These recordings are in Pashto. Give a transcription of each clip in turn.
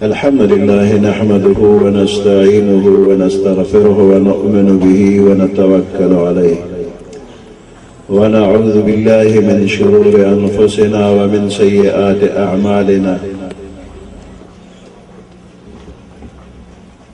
الحمد لله نحمده ونستعينه ونستغفره ونؤمن به ونتوكل عليه ونعوذ بالله من شرور أنفسنا ومن سيئات أعمالنا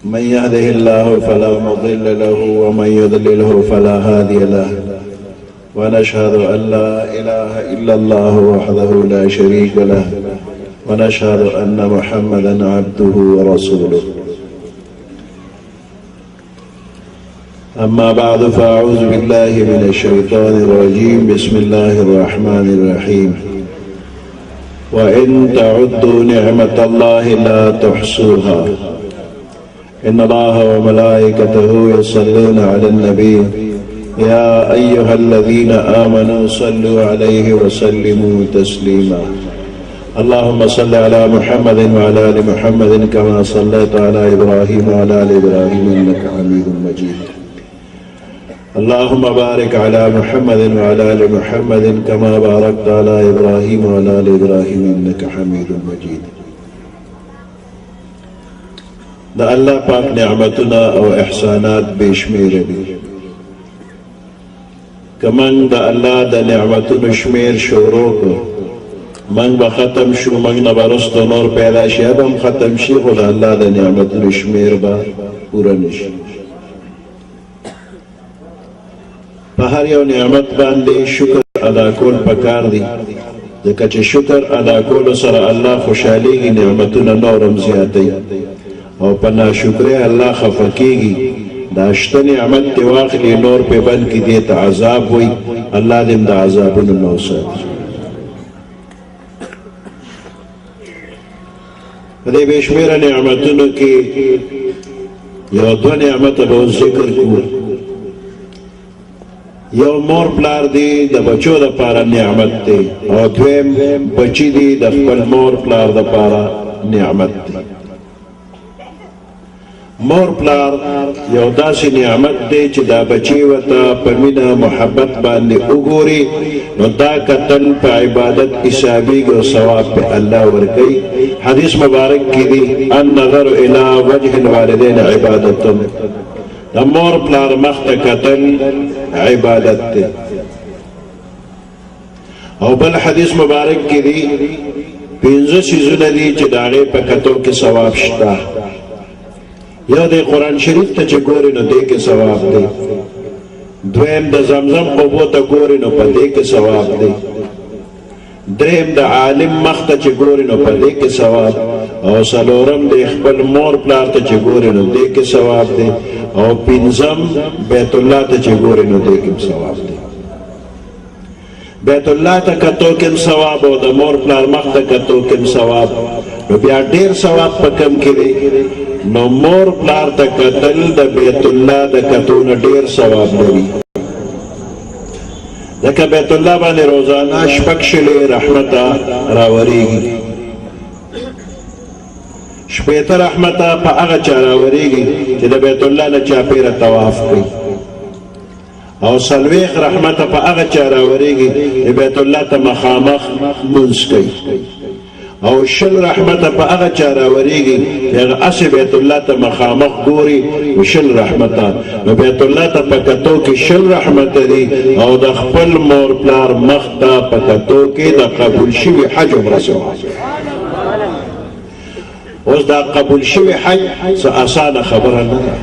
من يهده الله فلا مضل له ومن يضلله فلا هادي له ونشهد أن لا إله إلا الله وحده لا شريك له ونشهد أن محمدا عبده ورسوله أما بعد فأعوذ بالله من الشيطان الرجيم بسم الله الرحمن الرحيم وإن تعدوا نعمة الله لا تحصوها إن الله وملائكته يصلون على النبي يا أيها الذين آمنوا صلوا عليه وسلموا تسليما اللهم صل على محمد وعلى آل محمد كما صليت على إبراهيم وعلى آل إبراهيم إنك حميد مجيد اللهم بارك على محمد وعلى آل محمد كما باركت على إبراهيم وعلى آل إبراهيم إنك حميد مجيد دا الله پاک نعمتنا او احسانات بشمیر دی کمن دا الله دا نعمتنا شمیر شروع کو من با ختم شو من نبرست نور پیدا شی اب هم ختم شی خود الله دا نعمتنا شمیر با پورا نشی په هر یو نعمت باندې شکر ادا کول پکار دی ځکه چې شکر ادا کول سره الله خوشحاليږي نعمتونه نورم زیاتوي او په ناشکرۍ الله خفه کیږي دا شته نعمت دې واخلي نور په بند کې دې ته عذاب وي الله دې د عذابونو نه وساتي په دې بې شمېره نعمتونو کې یو دوه نعمته به ذکر کړو یو مور پلار دی د بچو دپاره نعمت دی او دویم بچی دی د خپل مور پلار دپاره نعمت دی مور پلار یو داسې نعمت دی چې دا بچی ورته په مینه محبت باندې وګوري نو دا کتل په عبادت حسابېږي او ثواب په الله ورکوي حدیث مبارک کې دی النظر الی وجه الوالدین عبادت د مور پلار مخ ته کتل عبادت دی او بل حدیث مبارک کې دی 15 څیزونه دي چې د هغې په کتو کې ثواب شته یو دی قرآن شریف ته چې ګورې نو دې کې ثواب دی دویم د زمزم اوبو ته ګورې نو په دې کې ثواب دی دریم د عالم مخ ته چې ګورې نو په دې کې ثواب او څلورم د خپل مور پلار ته چې ګورې نو دې کې ثواب دی او پنځم بیت الله ته چې ګورې نو دې کې ثواب دی بیت الله ته کتو کې ثواب او د مور پلار مخ ته کتو کې ثواب نو بیا ډېر ثواب په کم کې دی نو مور پلار ته کتل د بیت الله د کتو نه ډېر ثواب لري ځکه بیت الله باندې روزانه شپږ شلې رحمته راورېږي شپېته رحمته په هغه چا راورېږي چې د بیت الله نه چاپېره طواف کوي او څلوېښت رحمته په هغه چا راورېږي چې بیت الله ته مخامخ لمونځ کوي او شل رحمته په هغه چا راورېږي چې هغه هسې بیت الله ته مخامخ ګوري شل رحمته نو بیت الله ته په کتو کې شل رحمته دي او د خپل مور پلار مخ ته په کتو کې د قبول شوي حج عمره ثواب اوس دا قبول شوي حج څه اسانه خبره نه ده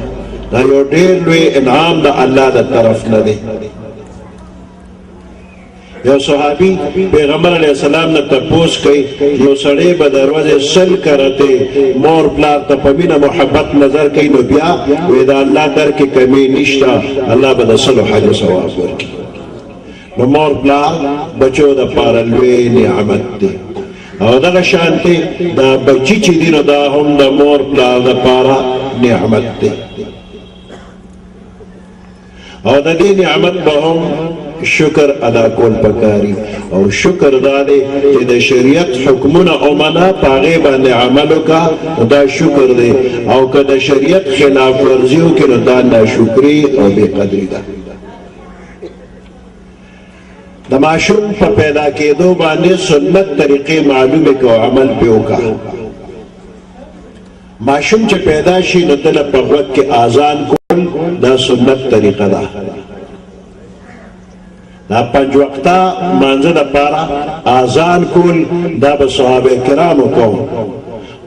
دا یو ډېر لوی انعام د الله د طرف نه دی یو صحابي پیغمبر علیه السلام نه تپوس کوي یو سړی به دروازې سل کرته مور پلار ته په مینه محبت نظر کوي نو بیا وایي د الله در کې کمی نشته الله به د سلو حج ثواب ورکړي نو مور پلار بچو دپاره لوی نعمت دی او دغه شانتې دا بچي چې دي نو دا هم د مور پلار دپاره نعمت دی او د دې نعمت به هم شکر ادا کول پکاري او شکر دا دی چې د شریعت حکمونه ومنه په هغې باندې عمل وکړه دا شکر دی او که د شریعت خلاف ورزي وکړي نو دا ناشکري او بې قدري ده د ماشوم په پیدا کېدو باندې سنت طریقې معلومه کو عمل په وکړه ماشوم چې پیدا شي نو دله په وخت کې اذان کول دا سنت طریقه ده دا پنځ وخته مانځه لپاره اذان کول دا به صحابه کرامو کوم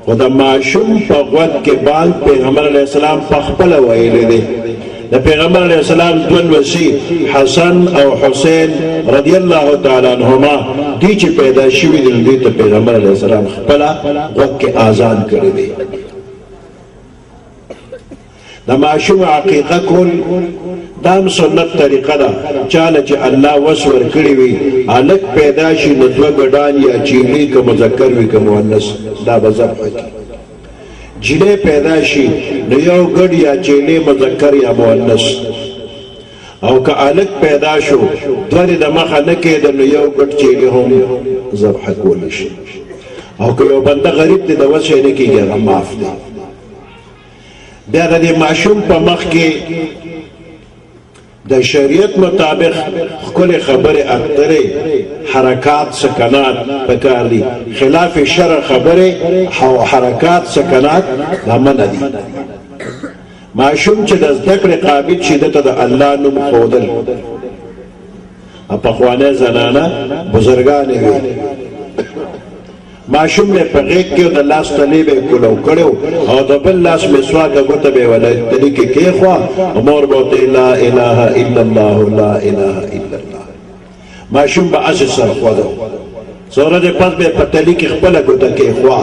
خو د ماشوم په وخت کې باندې پیغمبر علیه السلام په خپل ویلي دی د پیغمبر علیه السلام دوه وسی حسن او حسین رضی الله تعالی عنهما دي چې پیدا شوي دي دوی ته پیغمبر علیه السلام خپل وخت کې اذان کړی دی د ماشوم عقیقه کول دام سنت طریقه ده چاله چې الله وس ورکړي وي الک پیدا شي نو دوه ګډان یا چیلي که مذکر وي که مؤنث دا به ذبح کړي جنې پیدا شي نو یو ګډ یا چیلي مذکر یا مؤنث او که الک پیدا شو دوه د مخه نه کېده نو یو ګډ چیلي هم ذبح کولی شي او که یو بنده غریب دی د وس یې نه کېږي هغه معاف دی بیا د دې ماشوم په مخ کې د شریعت مطابق ښکلې خبرې اترې حرکات سکنات پکار دي خلاف شرع خبرې او حرکات سکنات دا منع دي ماشوم چې د زده کړې قابل شي دته د الله نوم ښودل پخوانۍ زنانه بزرګانې وي ماشوم نے په غېږ کې د لاس تلې به کولو کړو او د بل لاس مسواک غوته به ولای تلې کې خوا امور بوته لا اله الا الله لا اله الا الله ماشوم به اساس سره خو ده سره د پس به په تلې کې خپل غوته کې خوا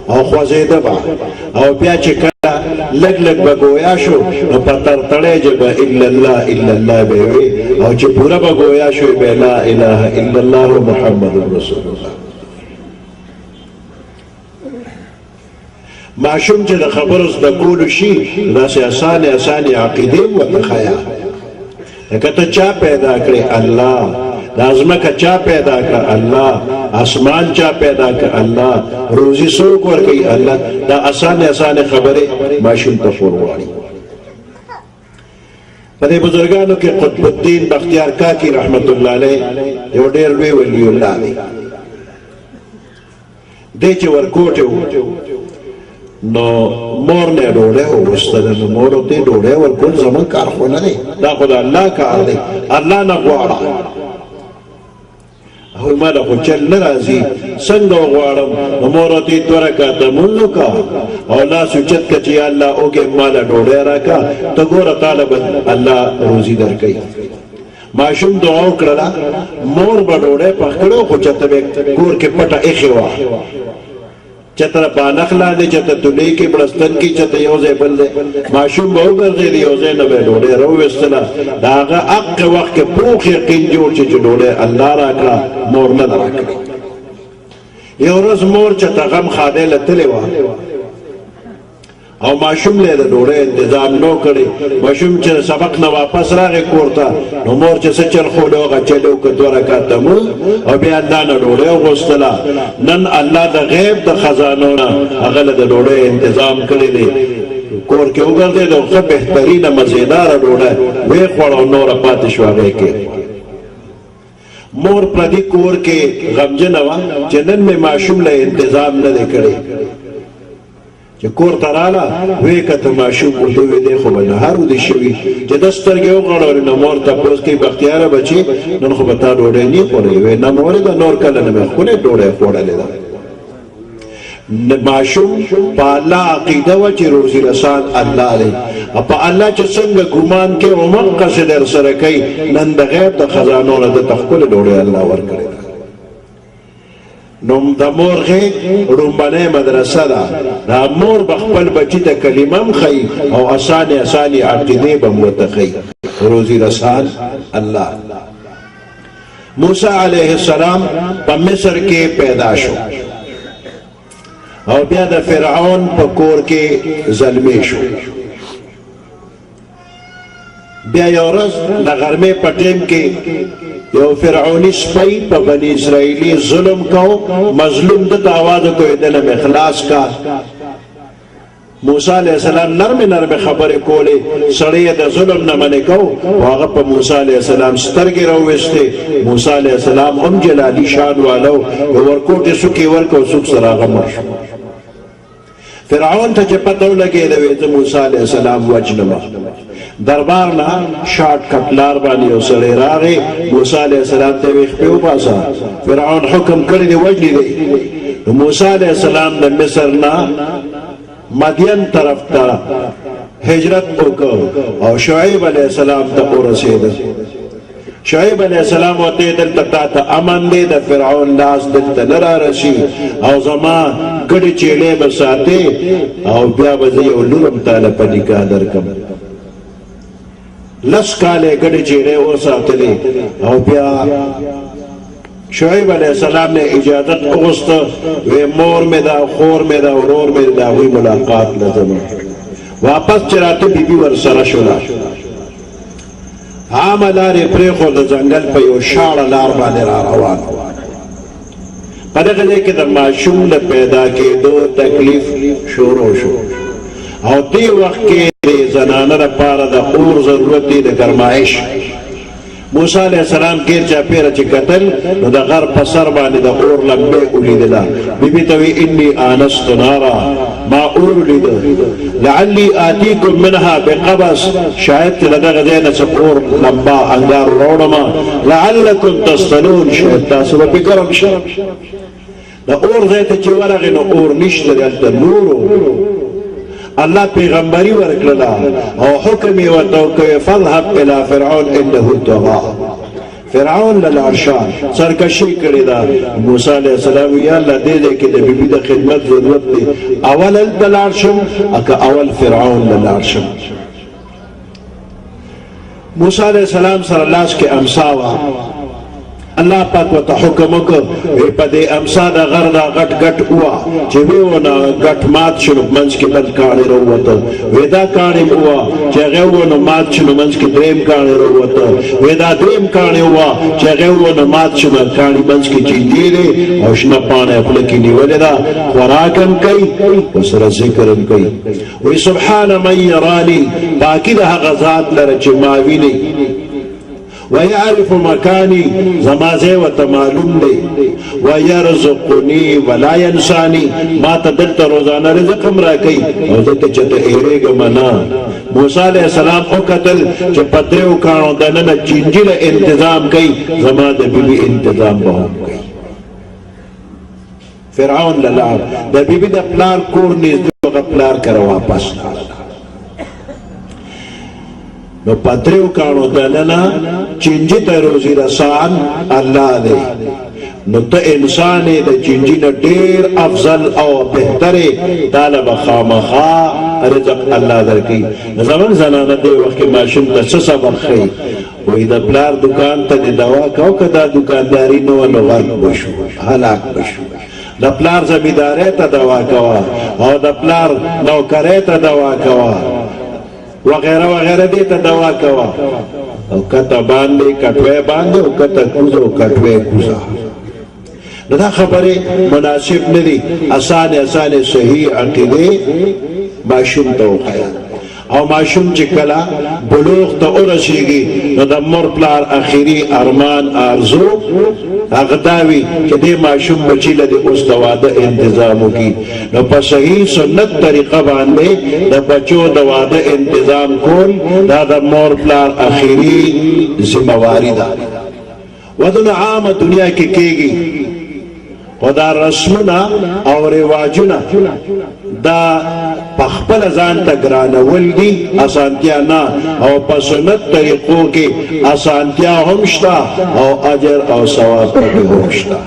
او خو زیاده با او بیا چې کله لګ لګ بګویا شو نو په تر تړې جبه الا الله الا الله به وي او چې پورا بګویا شو به لا اله الا الله محمد رسول الله ماشوم چې د خبرو زده کولو شي داسې اسانې عقیدې ورته ښایه لکه ته چا پیدا کړې الله دا ځمکه چا پیدا کړه الله اسمان چا پیدا کړه الله روزي څوک ورکوي الله دا اسانې خبرې ماشوم ته ور وغواړي په دې بزرګانو کې قطب الدین بختیار کاکی رحمت الله علیه یو ډېر لوی ولی الله دی دی چې ورکوټه نو مور نه ډوډۍ وستل نو مور ته ډوډۍ ورکول زمون کار خو نه دی دا خدای الله کار دی الله نه غواړه او ما دا خو چل نه راځي څنګه غواړم نو مور ته تورکا ته مونږ کا او لا سوچت کچې الله اوګه مال ډوډۍ راکا ته ګوره طالب الله روزي درکې ماشوم دعا وکړه مور به ډوډۍ پخړو خو چته کور کې پټه ایخي وا چتر بانخلا دے چتر تلی کی بڑستن کی چتر یوزے بلدے معشوم بہو گردے دی یوزے نبے ڈوڑے رو وستنا داغا اق وقت کے پوخ یقین جوڑ چی ڈوڑے اللہ راکلا مور نہ راکلا یو رز مور چتر غم خادے لتلے وا او معشوم لے دا ڈوڑے انتظام نو کرے معشوم چر سبق نہ واپس راگے کورتا نو مور چر سچر خولو غا چلو کدورا کاتا مو او بیا اللہ نہ ڈوڑے غستلا نن اللہ دا غیب دا خزانونا اغل دا ڈوڑے انتظام کرے دے کور کے اگر دے دو خب بہترین مزیدار ڈوڑے وے خوڑا نور پاتش واغے کے مور پردی کور کے غمجنوا چنن میں معشوم لے انتظام نہ دے کرے چې کور ته راله وې کته ماشوم ورته وې دی خو به نهار ودې شوي چې ده سترګې وغړولې نو مور تپوس کوي بختیاره بچي نن خو به تا ډوډۍ نه خوړې وې نه مورې ده نور کله نه مې ښکلې ډوډۍ خوړلې ده ماشوم په الله عقیده وه چې روزي رسان الله دی په الله چې څنګه ګمان کوي همقسې در سره کوي نن د غیب د خزانو نه ده ته ښکلې ډوډۍ الله ورکړې ده نوم د مور غېږ ړومبنۍ مدرسه ده دا مور به خپل بچي ته کلمه هم ښیي او اسانې عقیدې به م ورته ښیي روزي رسان الله موسی علیه السلام په مصر کې پیدا شو او بیا د فرعون په کور کې زلمی شو بیا یو ورځ د غرمې په ټیم کې یو فرعونی سپی په بنی اسرائیلی ظلم کو مظلوم دته آواز کوي دلم اخلاص کا موسی علیہ السلام نرم خبرې کولې سړی د ظلم نه منې کو هغه په موسی علیہ السلام سترګې راوویستې موسی علیہ السلام هم جلالی شان والو ورکوټې سوکې ورکو څوک سره هغه مړ شو فرعون ته چې پته ولګېده وې زه موسی علیہ السلام وجنم دربار نه شارټ کټ لار باندې یو سړی راغی موسی علیہ السلام ته ویې خپې وباسه فرعون حکم کړی دی وجنې دی نو موسی علیہ السلام د مصر نه مدین طرف ته هجرت وکړ او شعیب علیہ السلام ته ورسېد شعیب علیہ السلام ورته دلته تاته امن دی د فرعون لاس دلته نه رارسي او زما ګډې چیړې به ساتې او بیا به زه یو لور هم تاله په نکاح درکړم 10 کاله ګډې چیړې وساتلې او بیا شعیب علیہ السلام نے اجازت اغسطا وی مور میں دا خور میں دا ورور میں دا وی ملاقات لازم واپس چراتے بی بی ورسر شلا عام لاری پریخو دا جنگل پا یو شاڑ لار بانے را روان پدغه کې د معشوم له پیدا کېدو تکلیف شروع شو او دې وخت کې د زنانه لپاره د اور ضرورت دی د ګرمایش موسی علیہ السلام کیر چاپیره چې قتل نو د غر په سر باندې د اور لمبې ولیدله بیبي ته وی انی آنست نارا ما اور لید لعلی آتیکم منها بقبس شاید چې دغه ځای نه څه اور لمبا انګار راوړم لعلکم تصطلون شاید تاسو به فکر شئ د اور ځای ته چې ورغې نو اور نشته دلته نور الله پیغمبري ورکړه او حکم یې ورته وکړ فذهب الى فرعون انه طغى فرعون للعرشا سرکشي کړې ده موسی علیہ السلام یا الله دې کې د بیبي د خدمت ضرورت دی اول العرشم اکه اول فرعون للعرشم موسی علیہ السلام سره لاس کې امسا وا الله پاک وته حکم وکړ په دې امسا د غر دا غټ غټ هوا چې وونه غټ مات شنو منځ کې بل کاڼي وروته ودا کاڼي هوا چې هغه ونه مات شنو منځ کې دریم کاڼي وروته ودا دریم کاڼي هوا چې هغه ونه مات شنو کاڼي منځ کې چینجیره او شنه پانه خپل کې نیولې دا خوراکم کوي او سره ذکرم کوي وي سبحان من يراني باقي د هغه ذات لره چې ما ویني ويعرف مكاني زمازه وتمالوم دي ويرزقني ولا ينساني ما تدلت روزانه رزق امرا کوي او ته چته ایرېګ منا موسی عليه السلام او قتل چې پدریو کانو دنه چینجله انتظام کوي زما د بیبي انتظام به کوي فرعون للعب د بیبي د پلان کور نږدې غپلار کړه واپس نو پتریو کانو دننا چنجی تا روزی رسان اللہ دے نو تا انسانی دا چنجی نا دیر افضل او بہتر طالب خامخا رزق اللہ در کی زمان زنانا دے وقت ماشن تا سسبق خی وی دا پلار دکان تا دی دوا کاو که دا دکانداری نو غرق بشو حلاک بشو دا پلار زمیداره تا دوا کوا او دا پلار نوکره تا دوا کوا وغیرہ وغیرہ دیتا دوا کوا او کتا باندے کٹوے باندے او کتا کوزو کٹوے کوزا دا خبری مناسب ندی آسان صحیح عقیدے معشوم تا خیال او معشوم چې کلا بلوغ ته ورسیږي نو د مور پلار اخیری ارمان ارزو اغداوی چې دې معشوم بچی له اوس د واده انتظام وکي نو په صحیح سنت طریقه باندې د بچو د واده انتظام کول دا د مور پلار اخیری ذمہ واری ده ودونه عامه دنیا کې کېږي و دا رسمنا او رواجنا دا پخپل ځان ته ګرانول دي اسانتیا نه او په سنت طریقو کې اسانتیا هم شته او اجر او ثواب پکې هم شته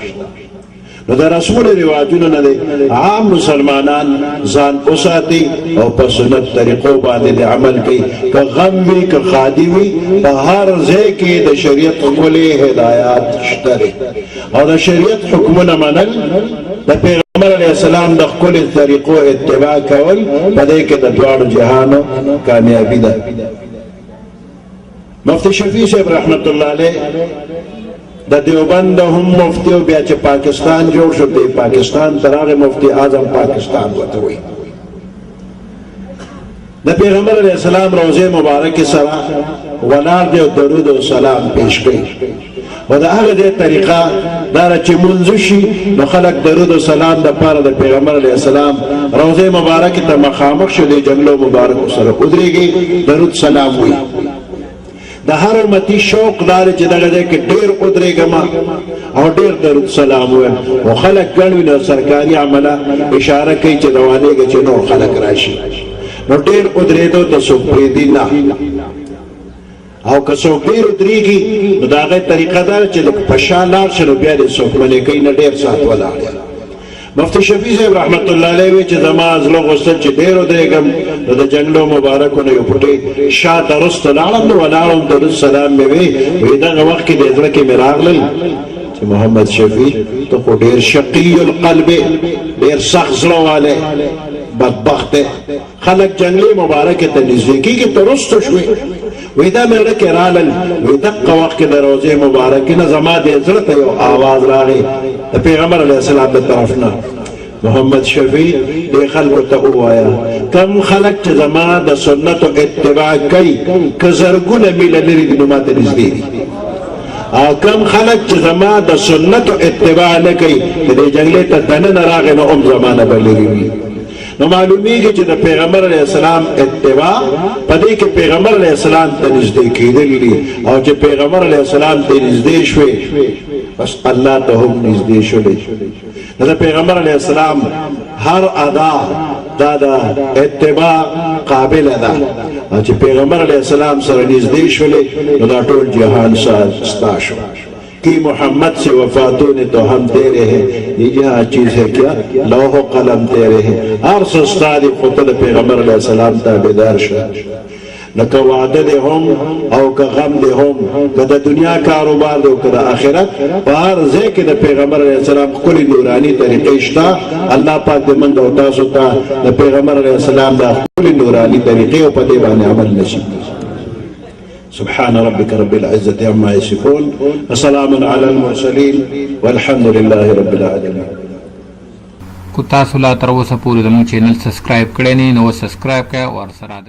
نو دا رسمونه رواجونه نه دي عام مسلمانان ځان اوساتي او په سنت طریقو باندې عمل کوي که غم وي که خادي وي په هر ځای کې د شریعت کولې هدایات شته او د شریعت حکمونه منل د پیغمبر علیہ السلام د خپل طریقو اتباع کول په دې کې د دواړو جهانو کامیابی ده مفتی شفیع صاحب رحمت الله علیه د دیوبند هم مفتی او بیا چې پاکستان جوړ شو دی پاکستان تر هغه مفتی اعظم پاکستان وته وي د پیغمبر علیه السلام روضه مبارک سره ولاړ دی او درود او سلام پیش کوي او د هغه د طریقه دا چې منځ شي نو خلک درود او سلام د پاره د پیغمبر علیه السلام روضه مبارک ته مخامخ شو د جنګلو مبارک سره ودرېږي درود سلام وي د هر امتی شوق دار چې دغه ځای کې ډېر ودرېږم او ډېر درود سلام وایم او خلک ګڼوي نو سرکاري عمله اشاره کوي چې روانېږي چې نور خلک راشي نو ډېر ودرېدو ته څوک پرېږدي نه او که څوک ډېر ودرېږي نو د هغې طریقه دا چې لږ په شا لاړ شي نو بیا دې څوک منې کوي نه ډېر ساعت ولاړ مفتی شفیع صاحب رحمت الله علیه وی چې زما زړه غوښتل چې ډېر ودرېږم نو د جنګلو مبارکو نه یو پټې شاته رسته لاړم نو ولاړم درود سلام مې وی دغه وخت کې د زړه کې مې راغلل چې محمد شفیع ته خو ډېر شقي القلب ډېر سخت زړه والی بدبخت خلک جنګلي مبارک ته نږدې کېږي ته رسته شوې وی دا مې زړه کې رالل وی دقه وخت کې د روضې مبارکې نه زما د زړه ته یو آواز راغی د پیغمبر علیه السلام د طرف نه محمد شفیع دې خلکو ته ووایه کم خلک چې زما د سنتو اتباع کوي که زرګونه میله لرې دي نو ماته نږدې دي او کم خلک چې زما د سنتو اتباع نه کوي د دې جنګلې ته دننه راغی نو هم زمانه به لرې وي نو معلومیږي چې د پیغمبر علیه السلام اتباع په دې کې پیغمبر علیه السلام ته نږدې کېدل دي او چې پیغمبر علیه السلام ته نږدې شوې بس الله ته هم نږدې شولې د پیغمبر علیه السلام هر ادا دا د اتباع قابل ده او چې پیغمبر علیه السلام سره نږدې شولې نو دا ټول جهان ستا شو कि मोहम्मद से वफातों ने तो हम तेरे हैं ये यहाँ चीज है क्या लौह कलम तेरे हैं हर सस्तादी खुतल पैगंबर अलैहि सलाम ताबेदार शाह न का वादे दे हम और का गम दे हम कदा दुनिया कारोबार दे कदा आखिरत बाहर जे के द पैगंबर अलैहि सलाम कुल नूरानी तरीके इश्ता अल्लाह पाक दे मन होता सुता द पैगंबर अलैहि सलाम दा कुल नूरानी तरीके और पदे बाने अमल नसीब سبحان ربك رب العزة عما يصفون وسلام على المرسلين والحمد لله رب العالمين کو تاسو لا تر اوسه پورې زموږ چینل سبسکرایب کړئ نه نو سبسکرایب کړئ او سره